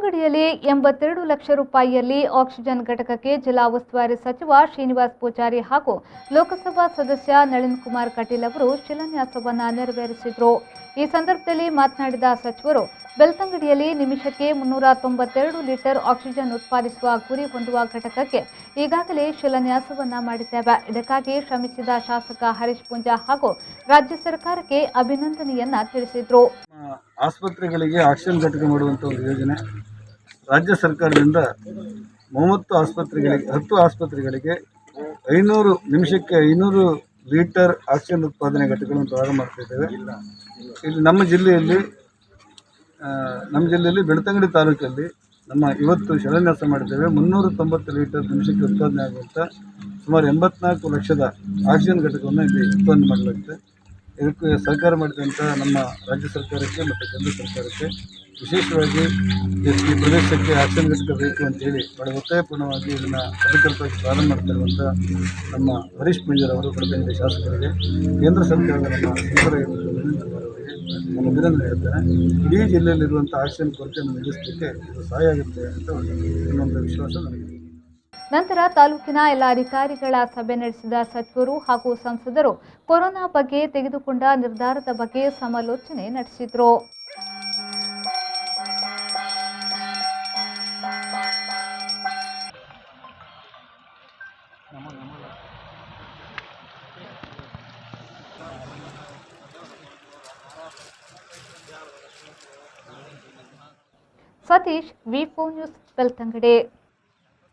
ಬೆಳ್ತಂಗಡಿಯಲ್ಲಿ 82 lakh ರೂಪಾಯಿಯಲ್ಲಿ oxygen ಘಟಕಕ್ಕೆ ಜಿಲ್ಲಾ ಉಸ್ತುವಾರಿ ಸಚಿವ ಶ್ರೀನಿವಾಸ್ ಪೂಜಾರಿ ಹಾಗೂ ಲೋಕಸಭಾ ಸದಸ್ಯ ನಳಿನ್ ಕುಮಾರ್ ಕಟೀಲ್ ಅವರು ಶಿಲಾನ್ಯಾಸವನ್ನು ನೆರವೇರಿಸಿದರು। ಈ ಸಂದರ್ಭದಲ್ಲಿ ಮಾತನಾಡಿದ ಸಚಿವರು, ಬೆಳ್ತಂಗಡಿಯಲ್ಲಿ ನಿಮಿಷಕ್ಕೆ 392 ಲೀಟರ್ ಆಕ್ಸಿಜನ್ ಉತ್ಪಾದಿಸುವ ಗುರಿ ಹೊಂದುವ ಘಟಕಕ್ಕೆ ಈಗಾಗಲೇ ಶಿಲಾನ್ಯಾಸವನ್ನು ಮಾಡಿದ್ದೇವೆ। ಇದಕ್ಕಾಗಿ ಶ್ರಮಿಸಿದ ಶಾಸಕ ಹರೀಶ್ ಪೂಂಜಾ ಹಾಗೂ ರಾಜ್ಯ ಸರ್ಕಾರಕ್ಕೆ ಅಭಿನಂದನೆಯನ್ನ ತಿಳಿಸಿದರು। ಆಸ್ಪತ್ರೆಗಳಿಗೆ ಆಕ್ಸಿಜನ್ ಘಟಕ ಮಾಡುವಂಥ ಒಂದು ಯೋಜನೆ ರಾಜ್ಯ ಸರ್ಕಾರದಿಂದ 30 ಆಸ್ಪತ್ರೆಗಳಿಗೆ 10 ಆಸ್ಪತ್ರೆಗಳಿಗೆ 500 ನಿಮಿಷಕ್ಕೆ 500 ಲೀಟರ್ ಆಕ್ಸಿಜನ್ ಉತ್ಪಾದನೆ ಘಟಕಗಳನ್ನು ಪ್ರಾರಂಭ ಮಾಡ್ತಾ ಇದ್ದೇವೆ। ಇಲ್ಲಿ ನಮ್ಮ ಜಿಲ್ಲೆಯಲ್ಲಿ ಬೆಳ್ತಂಗಡಿ ತಾಲೂಕಲ್ಲಿ ಇವತ್ತು ಶಿಲಾನ್ಯಾಸ ಮಾಡಿದ್ದೇವೆ। 390 ಲೀಟರ್ ನಿಮಿಷಕ್ಕೆ ಉತ್ಪಾದನೆ ಆಗುವಂಥ ಸುಮಾರು 84 ಲಕ್ಷದ ಆಕ್ಸಿಜನ್ ಘಟಕವನ್ನು ಇಲ್ಲಿ ಉತ್ಪಾದನೆ ಮಾಡಲಾಗುತ್ತೆ। ಇದಕ್ಕೆ ಸಹಕಾರ ಮಾಡಿದಂಥ ನಮ್ಮ ರಾಜ್ಯ ಸರ್ಕಾರಕ್ಕೆ ಮತ್ತು ಕೇಂದ್ರ ಸರ್ಕಾರಕ್ಕೆ ವಿಶೇಷವಾಗಿ ಈ ಪ್ರದೇಶಕ್ಕೆ ಆಕ್ಸಿಜನ್ ಘಟಕ ಬೇಕು ಅಂತೇಳಿ ಬಹಳ ಒತ್ತಾಯಪೂರ್ಣವಾಗಿ ಇದನ್ನು ಅಧಿಕೃತವಾಗಿ ಪ್ರಾರಂಭ ಮಾಡ್ತಿರುವಂಥ ನಮ್ಮ ಹರೀಶ್ ಪೂಂಜಾರ್ ಅವರು ಬೆಳ್ತಂಗಡಿ ಶಾಸಕರಿಗೆ, ಕೇಂದ್ರ ಸರ್ಕಾರದ ನಮ್ಮ ನಾನು ಅಭಿನಂದನೆ ಹೇಳ್ತೇನೆ। ಇಡೀ ಜಿಲ್ಲೆಯಲ್ಲಿರುವಂಥ ಆಕ್ಸಿಜನ್ ಕೊರತೆಯನ್ನು ನಿಲ್ಲಿಸಲಿಕ್ಕೆ ಇದು ಸಹಾಯ ಆಗುತ್ತೆ ಅಂತ ಇನ್ನೊಂದು ವಿಶ್ವಾಸ ನನಗಿದೆ। ನಂತರ ತಾಲೂಕಿನ ಎಲ್ಲ ಅಧಿಕಾರಿಗಳ ಸಭೆ ನಡೆಸಿದ ಸಚಿವರು ಹಾಗೂ ಸಂಸದರು ಕೊರೋನಾ ಬಗ್ಗೆ ತೆಗೆದುಕೊಂಡ ನಿರ್ಧಾರದ ಬಗ್ಗೆ ಸಮಾಲೋಚನೆ ನಡೆಸಿದರು। ಸತೀಶ್, ವಿ4 ನ್ಯೂಸ್, ಬೆಳ್ತಂಗಡಿ।